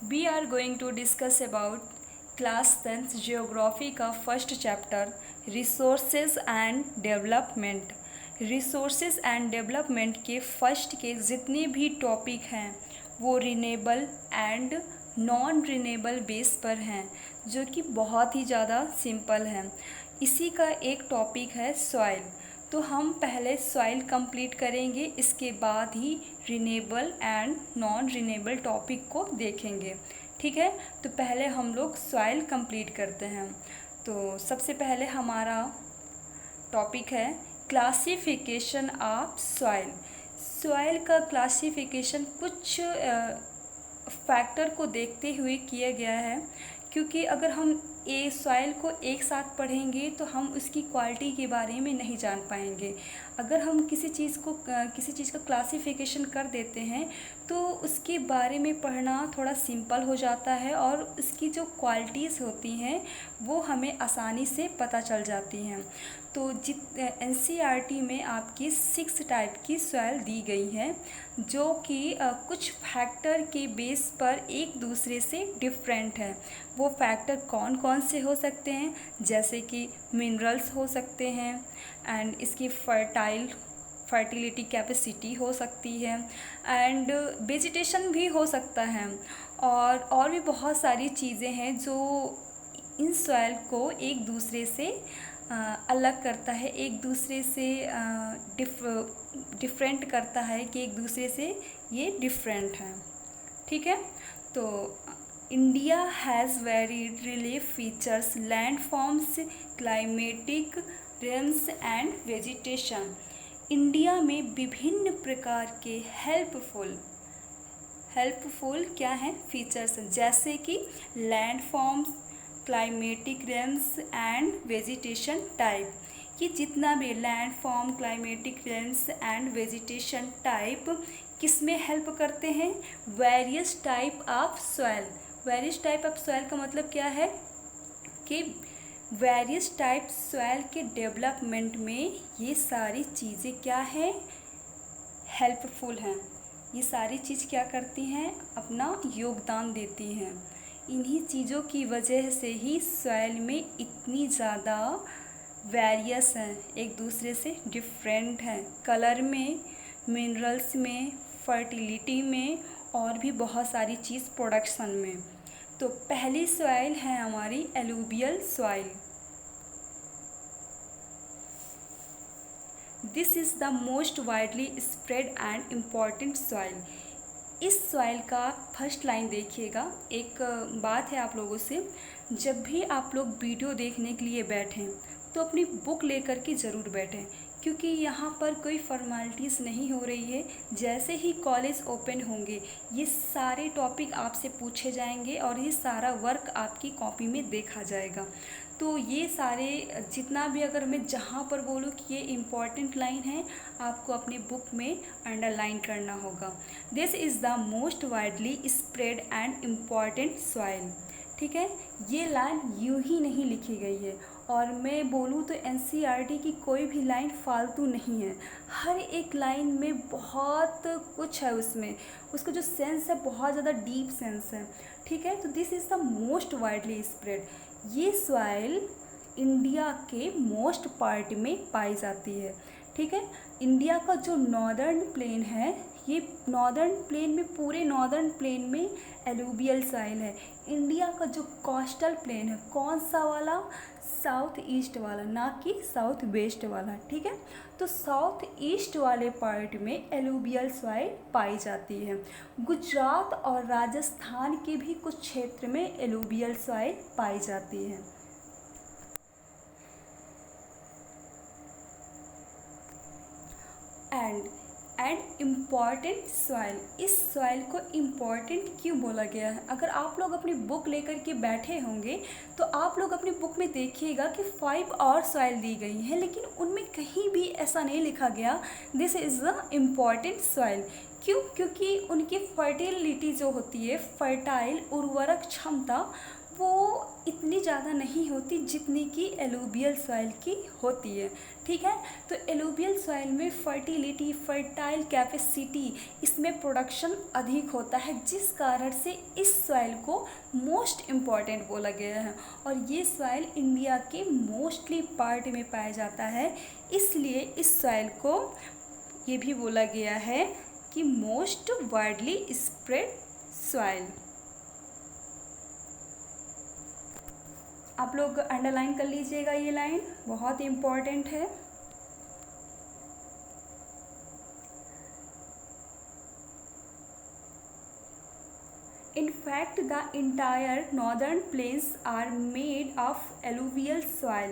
We are going to discuss about class 10th geography का first chapter resources and development. Resources and development के first के जितने भी topic हैं वो renewable and non renewable base पर हैं, जो कि बहुत ही ज़्यादा सिंपल हैं। इसी का एक टॉपिक है सॉइल। तो हम पहले सॉइल कंप्लीट करेंगे, इसके बाद ही renewable and non renewable topic को देखेंगे। ठीक है, तो पहले हम लोग सॉइल कंप्लीट करते हैं। तो सबसे पहले हमारा टॉपिक है क्लासिफिकेशन ऑफ सॉइल। सॉइल का क्लासिफिकेशन कुछ फैक्टर को देखते हुए किया गया है, क्योंकि अगर हम सॉइल को एक साथ पढ़ेंगे तो हम उसकी क्वालिटी के बारे में नहीं जान पाएंगे। अगर हम किसी चीज़ का क्लासिफिकेशन कर देते हैं तो उसके बारे में पढ़ना थोड़ा सिंपल हो जाता है और उसकी जो क्वालिटीज़ होती हैं वो हमें आसानी से पता चल जाती हैं। तो एनसीईआरटी में आपकी 6 टाइप की सॉइल दी गई है, जो कि कुछ फैक्टर के बेस पर एक दूसरे से डिफरेंट है। वो फैक्टर कौन कौन से हो सकते हैं, जैसे कि मिनरल्स हो सकते हैं एंड इसकी फर्टिलिटी कैपेसिटी हो सकती है एंड वेजिटेशन भी हो सकता है, और भी बहुत सारी चीज़ें हैं जो इन सॉइल को एक दूसरे से अलग करता है, एक दूसरे से डिफरेंट करता है कि एक दूसरे से ये डिफरेंट हैं। ठीक है, तो India has varied relief features, land forms, climatic range and vegetation. India में विभिन्न प्रकार के हेल्पफुल क्या हैं फीचर्स, जैसे कि land forms, climatic range and vegetation type. ये जितना भी land form, climatic range and vegetation type किस में हेल्प करते हैं, various type of soil. Various type of soil का मतलब क्या है कि वेरियस टाइप सॉइल के डेवलपमेंट में ये सारी चीज़ें क्या हैं, हेल्पफुल हैं। ये सारी चीज़ क्या करती हैं, अपना योगदान देती हैं। इन्हीं चीज़ों की वजह से ही सॉइल में इतनी ज़्यादा वेरियस हैं, एक दूसरे से डिफरेंट हैं, कलर में, मिनरल्स में, फर्टिलिटी में और भी बहुत सारी चीज़ प्रोडक्शन में। तो पहली सॉइल है हमारी alluvial soil. This is the most widely spread and important soil. इस सॉइल का फर्स्ट लाइन देखिएगा। एक बात है आप लोगों से, जब भी आप लोग वीडियो देखने के लिए बैठें तो अपनी बुक लेकर के ज़रूर बैठें, क्योंकि यहाँ पर कोई फॉर्मेलिटीज़ नहीं हो रही है। जैसे ही कॉलेज ओपन होंगे ये सारे टॉपिक आपसे पूछे जाएंगे और ये सारा वर्क आपकी कॉपी में देखा जाएगा। तो ये सारे जितना भी, अगर मैं जहाँ पर बोलूँ कि ये इम्पॉर्टेंट लाइन है, आपको अपनी बुक में अंडरलाइन करना होगा। This is the most widely spread and important soil. ठीक है, ये लाइन यूं ही नहीं लिखी गई है, और मैं बोलूँ तो एनसीईआरटी की कोई भी लाइन फालतू नहीं है। हर एक लाइन में बहुत कुछ है, उसका जो सेंस है बहुत ज़्यादा डीप सेंस है। ठीक है, तो this is the most widely spread. ये सॉइल इंडिया के मोस्ट पार्ट में पाई जाती है। ठीक है, इंडिया का जो नॉर्दर्न प्लेन है, ये नॉर्दर्न प्लेन में, पूरे नॉर्दर्न प्लेन में एलुवियल सॉइल है। इंडिया का जो कोस्टल प्लेन है, कौन सा वाला, साउथ ईस्ट वाला, ना कि साउथ वेस्ट वाला। ठीक है, तो साउथ ईस्ट वाले पार्ट में एलुवियल सॉइल पाई जाती है। गुजरात और राजस्थान के भी कुछ क्षेत्र में एलुवियल सॉइल पाई जाती है। And important soil. इस सॉइल को इम्पॉर्टेंट क्यों बोला गया है? अगर आप लोग अपनी बुक लेकर के बैठे होंगे तो आप लोग अपनी बुक में देखिएगा कि 5 और सॉइल दी गई हैं, लेकिन उनमें कहीं भी ऐसा नहीं लिखा गया this is the important soil. क्यों? क्योंकि उनकी फर्टिलिटी जो होती है, फर्टाइल उर्वरक क्षमता, वो इतनी ज़्यादा नहीं होती जितनी कि एलुवियल सॉइल की होती है। ठीक है, तो एलुवियल सॉइल में फर्टिलिटी, फर्टाइल कैपेसिटी, इसमें प्रोडक्शन अधिक होता है, जिस कारण से इस सॉइल को मोस्ट इम्पॉर्टेंट बोला गया है। और ये सॉइल इंडिया के मोस्टली पार्ट में पाया जाता है, इसलिए इस सॉइल को ये भी बोला गया है कि मोस्ट वाइडली स्प्रेड सॉइल। आप लोग अंडरलाइन कर लीजिएगा, ये लाइन बहुत इम्पॉर्टेंट है। In fact, the entire northern plains are made of alluvial soil.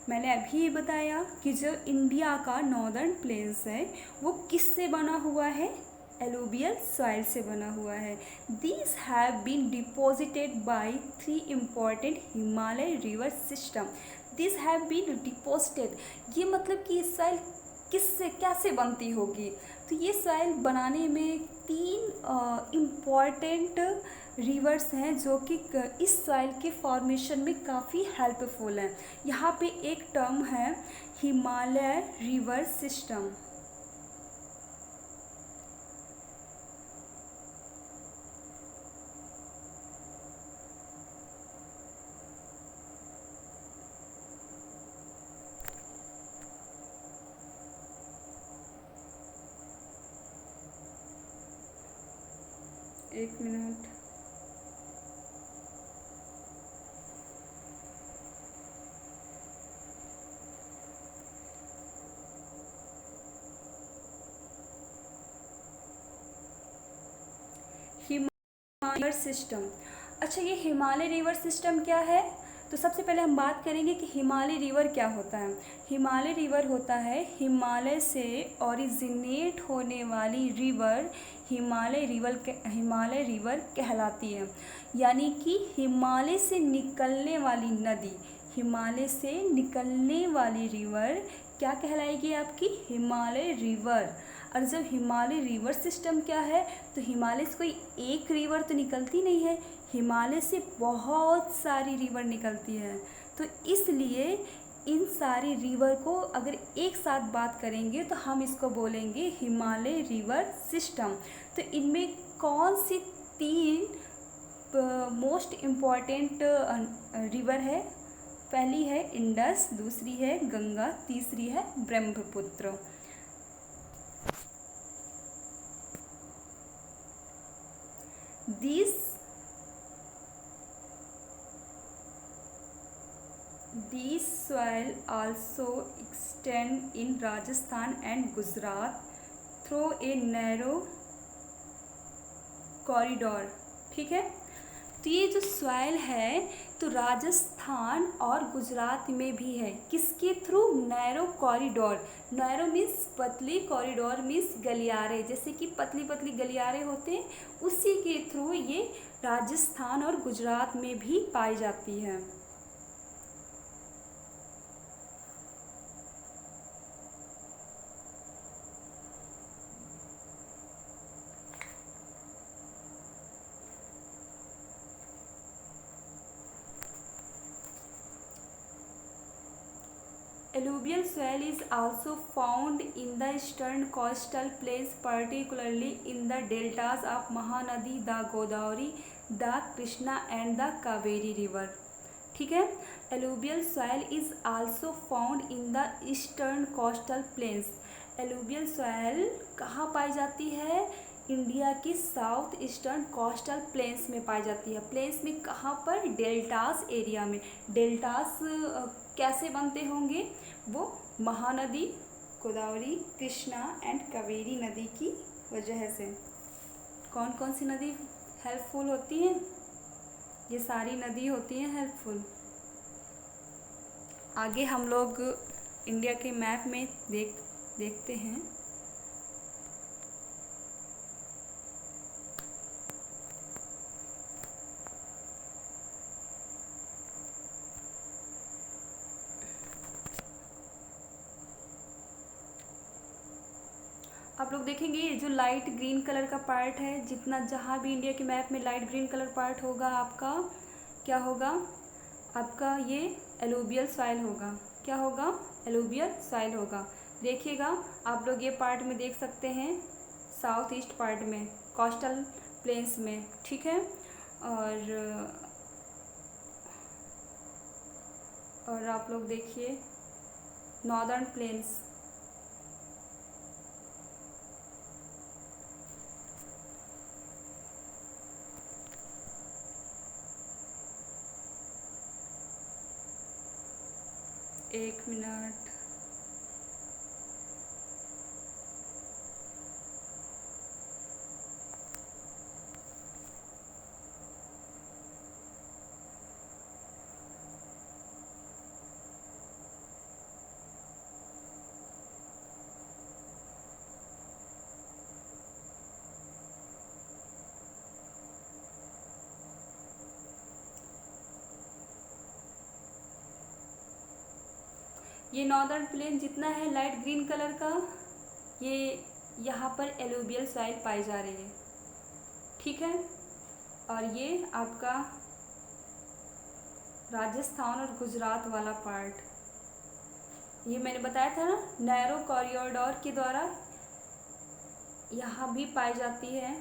मैंने अभी बताया कि जो इंडिया का नॉर्दर्न प्लेन्स है वो किससे बना हुआ है, एलुवियल सॉइल से बना हुआ है। These have been deposited by 3 important Himalaya river system. These have been deposited, ये मतलब कि ये सॉइल किससे कैसे बनती होगी। तो ये सॉइल बनाने में 3 इम्पॉर्टेंट रिवर्स हैं जो कि इस सॉइल के फॉर्मेशन में काफ़ी हेल्पफुल हैं। यहाँ पे एक टर्म है हिमालय रिवर सिस्टम। एक मिनट, हिमालय रिवर सिस्टम। अच्छा, ये हिमालय रिवर सिस्टम क्या है? तो सबसे पहले हम बात करेंगे कि हिमालय रिवर क्या होता है। हिमालय रिवर होता है हिमालय से ओरिजिनेट होने वाली रिवर हिमालय रिवर कहलाती है। यानी कि हिमालय से निकलने वाली नदी, हिमालय से निकलने वाली रिवर क्या कहलाएगी आपकी, हिमालय रिवर। और जब हिमालय रिवर सिस्टम क्या है, तो हिमालय से कोई एक रिवर तो निकलती नहीं है, हिमालय से बहुत सारी रिवर निकलती है। तो इसलिए इन सारी रिवर को अगर एक साथ बात करेंगे तो हम इसको बोलेंगे हिमालय रिवर सिस्टम। तो इनमें कौन सी 3 मोस्ट इम्पॉर्टेंट रिवर है? पहली है इंडस, दूसरी है गंगा, तीसरी है Brahmaputra. These soil also extend in Rajasthan and Gujarat through a narrow corridor। ठीक है, तो ये जो सॉइल है तो राजस्थान और गुजरात में भी है, किसके through, narrow corridor. Narrow means पतली, कॉरिडोर मीन्स गलियारे, जैसे कि पतली पतली गलियारे होते हैं, उसी के थ्रू ये राजस्थान और गुजरात में भी पाई जाती है। Alluvial soil is also found in the eastern coastal plains, particularly in the deltas of Mahanadi, the Godavari, the Krishna and the Kaveri river। ठीक है, alluvial soil is also found in the eastern coastal plains। alluvial soil कहाँ पाई जाती है? India की south eastern coastal planes में पाई जाती है। Planes में कहाँ पर? डेल्टास एरिया में। डेल्टास कैसे बनते होंगे? वो महानदी, गोदावरी, कृष्णा एंड कावेरी नदी की वजह से। कौन कौन सी नदी हेल्पफुल होती हैं? ये सारी नदी होती हैं हेल्पफुल। आगे हम लोग इंडिया के मैप में देखते हैं। आप लोग देखेंगे ये जो लाइट ग्रीन कलर का पार्ट है, जितना जहाँ भी इंडिया के मैप में लाइट ग्रीन कलर पार्ट होगा आपका, क्या होगा आपका, ये एलुवियल सॉइल होगा। क्या होगा? एलुवियल सॉइल होगा। देखिएगा आप लोग ये पार्ट में देख सकते हैं, साउथ ईस्ट पार्ट में, कोस्टल प्लेन्स में, ठीक है। और आप लोग देखिए नॉर्दर्न प्लेन्स, एक मिनट, ये नॉर्दर्न प्लेन जितना है लाइट ग्रीन कलर का, ये यहाँ पर एलुवियल सॉइल पाई जा रही है, ठीक है। और ये आपका राजस्थान और गुजरात वाला पार्ट, ये मैंने बताया था ना, नैरो कॉरिडोर के द्वारा यहाँ भी पाई जाती है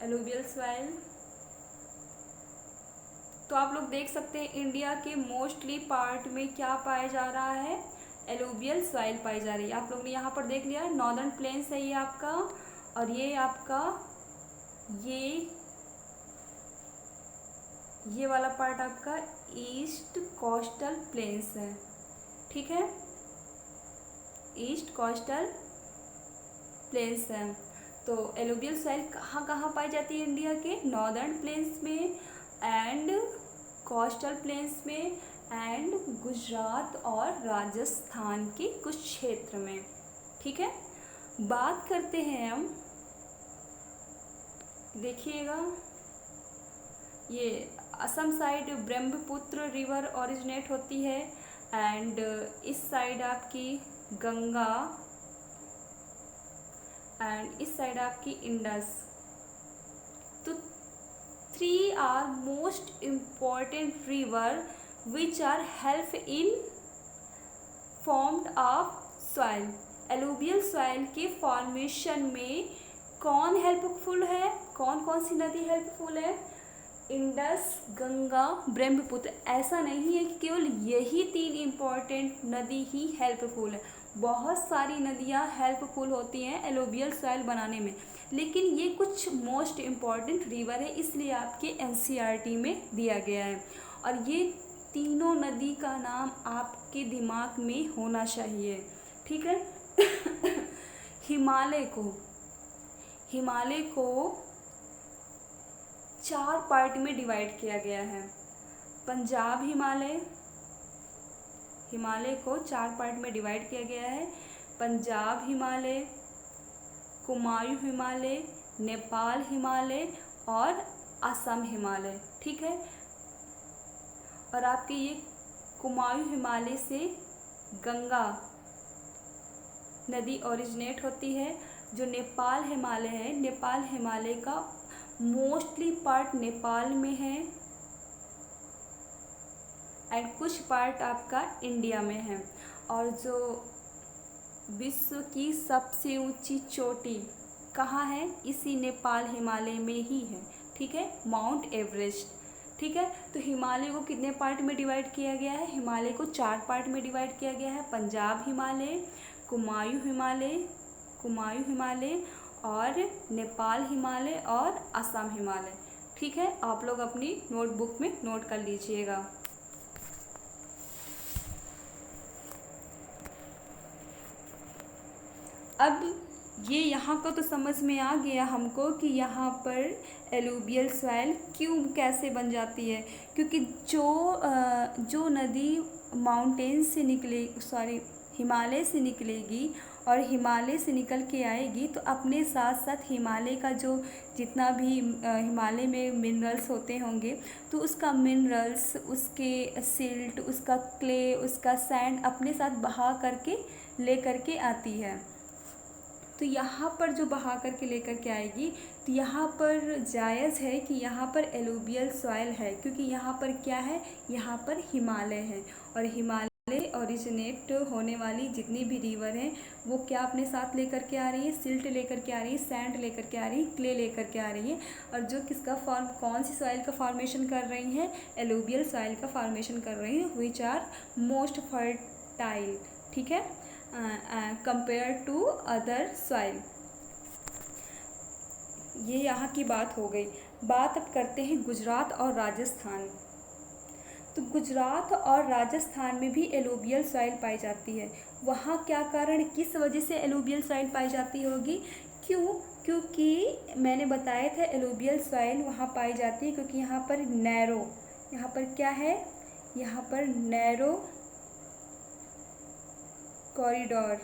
एलुवियल सॉइल। तो आप लोग देख सकते हैं इंडिया के मोस्टली पार्ट में क्या पाया जा रहा है, एलुवियल सॉइल पाई जा रही है। आप लोग ने यहाँ पर देख लिया नॉर्दर्न प्लेन्स है ये आपका, और ये आपका ये वाला पार्ट आपका ईस्ट कोस्टल प्लेन्स है, ठीक है, ईस्ट कोस्टल प्लेन्स है। तो एलुवियल सॉइल कहाँ कहाँ पाई जाती है इंडिया के? नॉर्दर्न प्लेन्स में एंड कोस्टल प्लेन्स में एंड गुजरात और राजस्थान के कुछ क्षेत्र में, ठीक है। बात करते हैं हम, देखिएगा ये Assam side Brahmaputra river originate होती है एंड इस साइड आपकी गंगा एंड इस साइड आपकी इंडस। तो 3 are most important river which are help in formed of soil. Alluvial soil के फॉर्मेशन में कौन हेल्पफुल है, कौन कौन सी नदी हेल्पफुल है? इंडस, गंगा, ब्रह्मपुत्र। ऐसा नहीं है कि केवल यही 3 इम्पॉर्टेंट नदी ही हेल्पफुल है, बहुत सारी नदियाँ हेल्पफुल होती हैं एलुवियल सॉइल बनाने में, लेकिन ये कुछ मोस्ट इम्पॉर्टेंट रिवर है, इसलिए आपके एनसीईआरटी में दिया गया है। और ये तीनों नदी का नाम आपके दिमाग में होना चाहिए, ठीक है। हिमालय को 4 पार्ट में डिवाइड किया गया है। पंजाब हिमालय को 4 पार्ट में डिवाइड किया गया है। पंजाब हिमालय, कुमायूं हिमालय, नेपाल हिमालय और असम हिमालय, ठीक है। और आपके ये कुमायूं हिमालय से गंगा नदी ओरिजिनेट होती है। जो नेपाल हिमालय है, नेपाल हिमालय का मोस्टली पार्ट नेपाल में है एंड कुछ पार्ट आपका इंडिया में है। और जो विश्व की सबसे ऊंची चोटी कहाँ है? इसी नेपाल हिमालय में ही है, ठीक है, माउंट एवरेस्ट, ठीक है। तो हिमालय को कितने पार्ट में डिवाइड किया गया है? हिमालय को 4 पार्ट में डिवाइड किया गया है। पंजाब हिमालय, कुमायूं हिमालय और नेपाल हिमालय और असम हिमालय, ठीक है। आप लोग अपनी नोटबुक में नोट कर लीजिएगा। अब ये यहाँ का तो समझ में आ गया हमको कि यहाँ पर एलुवियल सॉइल क्यों कैसे बन जाती है, क्योंकि जो नदी माउंटेन से हिमालय से निकलेगी और हिमालय से निकल के आएगी तो अपने साथ साथ हिमालय का जो जितना भी हिमालय में मिनरल्स होते होंगे तो उसका मिनरल्स, उसके सिल्ट, उसका क्ले, उसका सैंड अपने साथ बहा करके ले करके आती है। तो यहाँ पर जो बहा कर के लेकर के आएगी, तो यहाँ पर जायज़ है कि यहाँ पर एलुवियल सॉइल है, क्योंकि यहाँ पर क्या है, यहाँ पर हिमालय है, और हिमालय ओरिजिनेट होने वाली जितनी भी रिवर हैं वो क्या अपने साथ लेकर के आ रही है, सिल्ट लेकर के आ रही है, सैंड लेकर के आ रही है, क्ले लेकर के आ रही है, और जो किसका फॉर्म, कौन सी सॉइल का फॉर्मेशन कर रही हैं, एलुवियल सॉइल का फॉर्मेशन कर रही हैं, विच आर मोस्ट फर्टाइल, ठीक है, कंपेयर टू अदर सॉइल। ये यहाँ की बात हो गई। बात अब करते हैं गुजरात और राजस्थान। तो गुजरात और राजस्थान में भी एलुवियल सॉइल पाई जाती है। वहाँ क्या कारण, किस वजह से एलुवियल सॉइल पाई जाती होगी, क्यों, क्योंकि मैंने बताया था एलुवियल सॉइल वहाँ पाई जाती है क्योंकि यहाँ पर नैरो, यहाँ पर क्या है, यहाँ पर नैरो कॉरिडोर,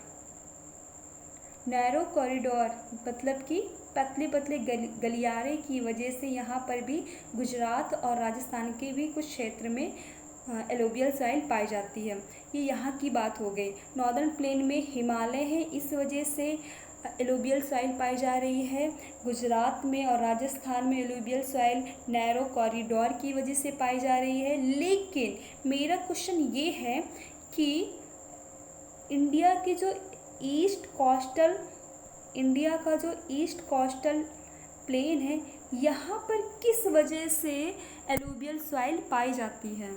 नैरो कॉरिडोर मतलब कि पतले पतले गलियारे की वजह से यहाँ पर भी गुजरात और राजस्थान के भी कुछ क्षेत्र में एलुवियल सॉइल पाई जाती है। ये यहाँ की बात हो गई। नॉर्दर्न प्लेन में हिमालय है, इस वजह से एलुवियल सॉइल पाई जा रही है। गुजरात में और राजस्थान में एलुवियल सॉइल नैरो कॉरिडोर की वजह से पाई जा रही है। लेकिन मेरा क्वेश्चन ये है कि इंडिया की जो इंडिया का जो ईस्ट कोस्टल प्लेन है, यहाँ पर किस वजह से एलुवियल सॉइल पाई जाती है।